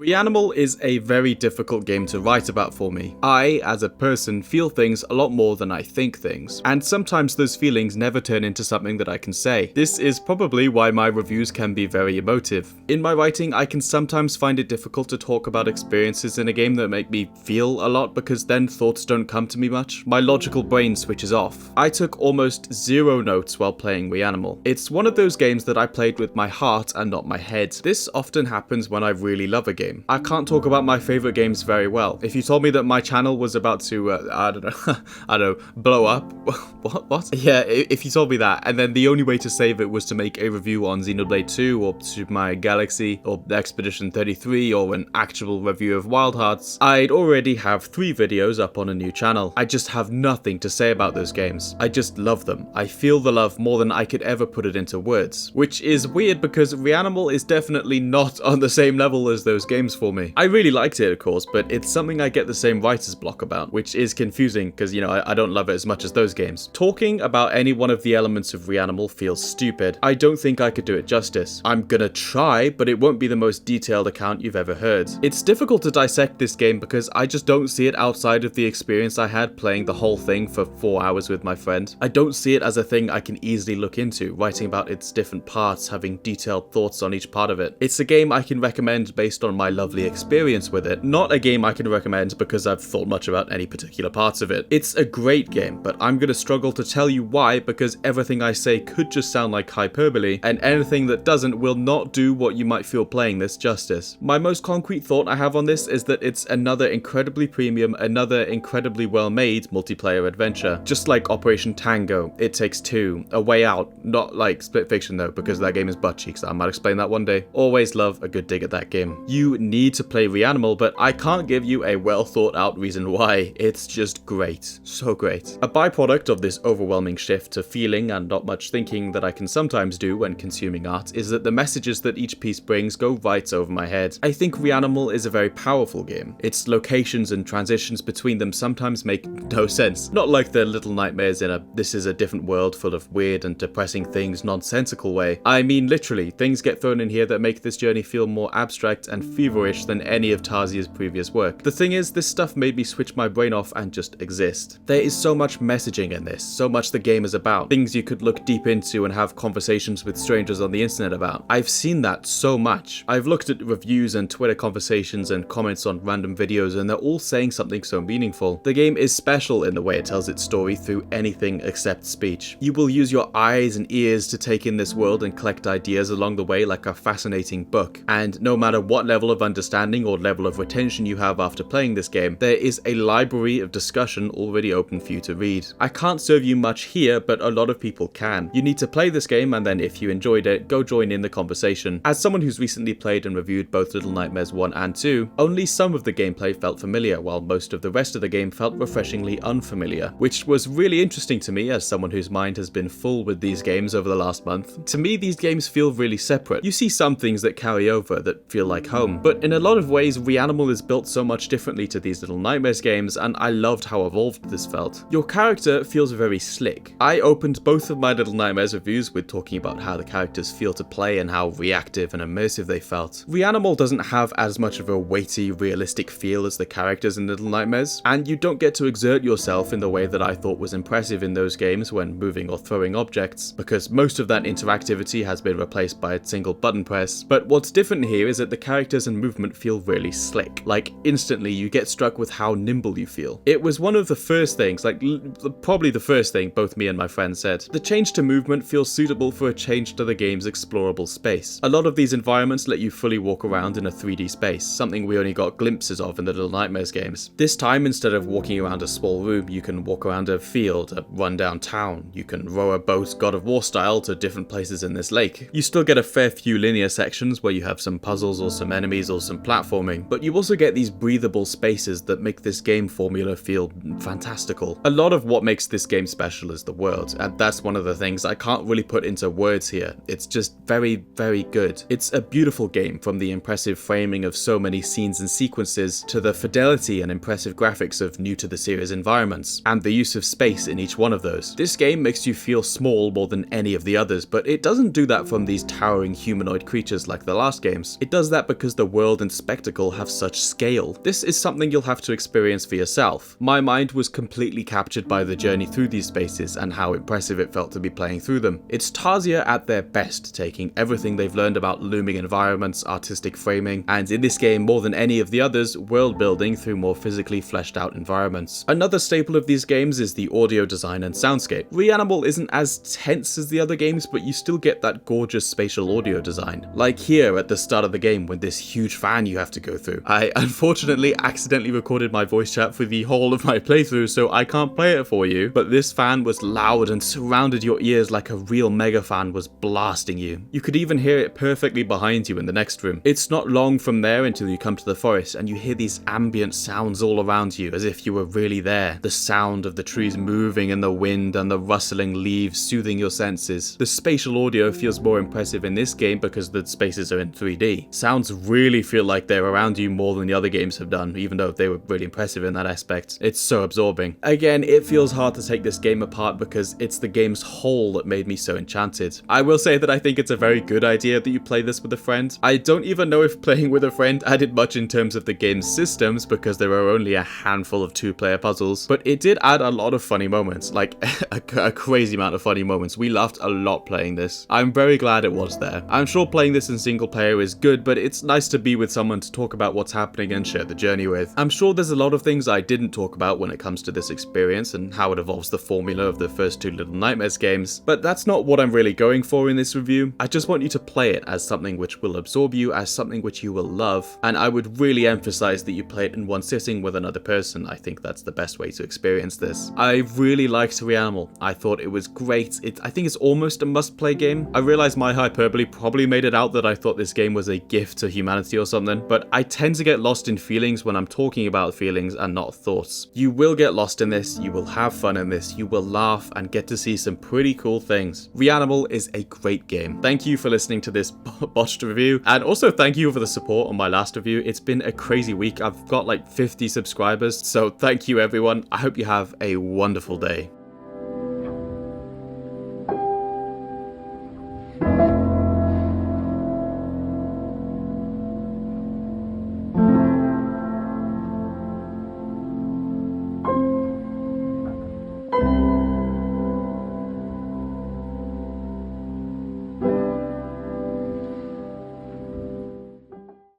Reanimal is a very difficult game to write about for me. I, as a person, feel things a lot more than I think things, and sometimes those feelings never turn into something that I can say. This is probably why my reviews can be very emotive. In my writing, I can sometimes find it difficult to talk about experiences in a game that make me feel a lot because then thoughts don't come to me much. My logical brain switches off. I took almost zero notes while playing Reanimal. It's one of those games that I played with my heart and not my head. This often happens when I really love a game. I can't talk about my favorite games very well. If you told me that my channel was about to, I don't know, blow up, what? Yeah, if you told me that, and then the only way to save it was to make a review on Xenoblade 2, or Super Mario Galaxy, or Expedition 33, or an actual review of Wild Hearts, I'd already have 3 videos up on a new channel. I just have nothing to say about those games. I just love them. I feel the love more than I could ever put it into words, which is weird because Reanimal is definitely not on the same level as those games for me. I really liked it, of course, but it's something I get the same writer's block about, which is confusing because, you know, I don't love it as much as those games. Talking about any one of the elements of Reanimal feels stupid. I don't think I could do it justice. I'm gonna try, but it won't be the most detailed account you've ever heard. It's difficult to dissect this game because I just don't see it outside of the experience I had playing the whole thing for 4 hours with my friend. I don't see it as a thing I can easily look into, writing about its different parts, having detailed thoughts on each part of it. It's a game I can recommend based on my lovely experience with it, not a game I can recommend because I've thought much about any particular parts of it. It's a great game, but I'm gonna struggle to tell you why because everything I say could just sound like hyperbole, and anything that doesn't will not do what you might feel playing this justice. My most concrete thought I have on this is that it's another incredibly premium, another incredibly well-made multiplayer adventure. Just like Operation Tango, It Takes Two, A Way Out, not like Split Fiction though, because that game is butt cheeks. I might explain that one day. Always love a good dig at that game. You need to play Reanimal, but I can't give you a well thought out reason why. It's just great. So great. A byproduct of this overwhelming shift to feeling and not much thinking that I can sometimes do when consuming art is that the messages that each piece brings go right over my head. I think Reanimal is a very powerful game. Its locations and transitions between them sometimes make no sense. Not like the Little Nightmares in a this is a different world full of weird and depressing things nonsensical way. I mean literally, things get thrown in here that make this journey feel more abstract and feverish than any of Tarsia's previous work. The thing is, this stuff made me switch my brain off and just exist. There is so much messaging in this, so much the game is about, things you could look deep into and have conversations with strangers on the internet about. I've seen that so much. I've looked at reviews and Twitter conversations and comments on random videos and they're all saying something so meaningful. The game is special in the way it tells its story through anything except speech. You will use your eyes and ears to take in this world and collect ideas along the way like a fascinating book. And no matter what level of understanding or level of retention you have after playing this game, there is a library of discussion already open for you to read. I can't serve you much here, but a lot of people can. You need to play this game and then if you enjoyed it, go join in the conversation. As someone who's recently played and reviewed both Little Nightmares 1 and 2, only some of the gameplay felt familiar, while most of the rest of the game felt refreshingly unfamiliar, which was really interesting to me as someone whose mind has been full with these games over the last month. To me, these games feel really separate. You see some things that carry over that feel like home, but in a lot of ways, Reanimal is built so much differently to these Little Nightmares games, and I loved how evolved this felt. Your character feels very slick. I opened both of my Little Nightmares reviews with talking about how the characters feel to play and how reactive and immersive they felt. Reanimal doesn't have as much of a weighty, realistic feel as the characters in Little Nightmares, and you don't get to exert yourself in the way that I thought was impressive in those games when moving or throwing objects, because most of that interactivity has been replaced by a single button press. But what's different here is that the characters and movement feel really slick. Like, instantly you get struck with how nimble you feel. It was one of the first things, like probably the first thing both me and my friend said. The change to movement feels suitable for a change to the game's explorable space. A lot of these environments let you fully walk around in a 3D space, something we only got glimpses of in the Little Nightmares games. This time, instead of walking around a small room, you can walk around a field, a rundown town. You can row a boat God of War style to different places in this lake. You still get a fair few linear sections where you have some puzzles or some enemies or some platforming, but you also get these breathable spaces that make this game formula feel fantastical. A lot of what makes this game special is the world, and that's one of the things I can't really put into words here. It's just very, very good. It's a beautiful game, from the impressive framing of so many scenes and sequences to the fidelity and impressive graphics of new to the series environments, and the use of space in each one of those. This game makes you feel small more than any of the others, but it doesn't do that from these towering humanoid creatures like the last games. It does that because the world and spectacle have such scale. This is something you'll have to experience for yourself. My mind was completely captured by the journey through these spaces and how impressive it felt to be playing through them. It's Tarsier at their best, taking everything they've learned about looming environments, artistic framing, and in this game more than any of the others, world building through more physically fleshed out environments. Another staple of these games is the audio design and soundscape. Reanimal isn't as tense as the other games, but you still get that gorgeous spatial audio design. Like here at the start of the game when this huge fan you have to go through. I unfortunately accidentally recorded my voice chat for the whole of my playthrough, so I can't play it for you, but this fan was loud and surrounded your ears like a real mega fan was blasting you. You could even hear it perfectly behind you in the next room. It's not long from there until you come to the forest and you hear these ambient sounds all around you as if you were really there. The sound of the trees moving in the wind and the rustling leaves soothing your senses. The spatial audio feels more impressive in this game because the spaces are in 3D. Sounds really feel like they're around you more than the other games have done, even though they were really impressive in that aspect. It's so absorbing. Again, it feels hard to take this game apart because it's the game's whole that made me so enchanted. I will say that I think it's a very good idea that you play this with a friend. I don't even know if playing with a friend added much in terms of the game's systems because there are only a handful of two-player puzzles, but it did add a lot of funny moments, like a crazy amount of funny moments. We laughed a lot playing this. I'm very glad it was there. I'm sure playing this in single player is good, but it's nice to be with someone to talk about what's happening and share the journey with. I'm sure there's a lot of things I didn't talk about when it comes to this experience and how it evolves the formula of the first two Little Nightmares games, but that's not what I'm really going for in this review. I just want you to play it as something which will absorb you, as something which you will love, and I would really emphasize that you play it in one sitting with another person. I think that's the best way to experience this. I really liked Reanimal. I thought it was great. I think it's almost a must-play game. I realize my hyperbole probably made it out that I thought this game was a gift to humanity or something, but I tend to get lost in feelings when I'm talking about feelings and not thoughts. You will get lost in this, you will have fun in this, you will laugh and get to see some pretty cool things. Reanimal is a great game. Thank you for listening to this botched review, and also thank you for the support on my last review. It's been a crazy week. I've got like 50 subscribers, so thank you everyone. I hope you have a wonderful day.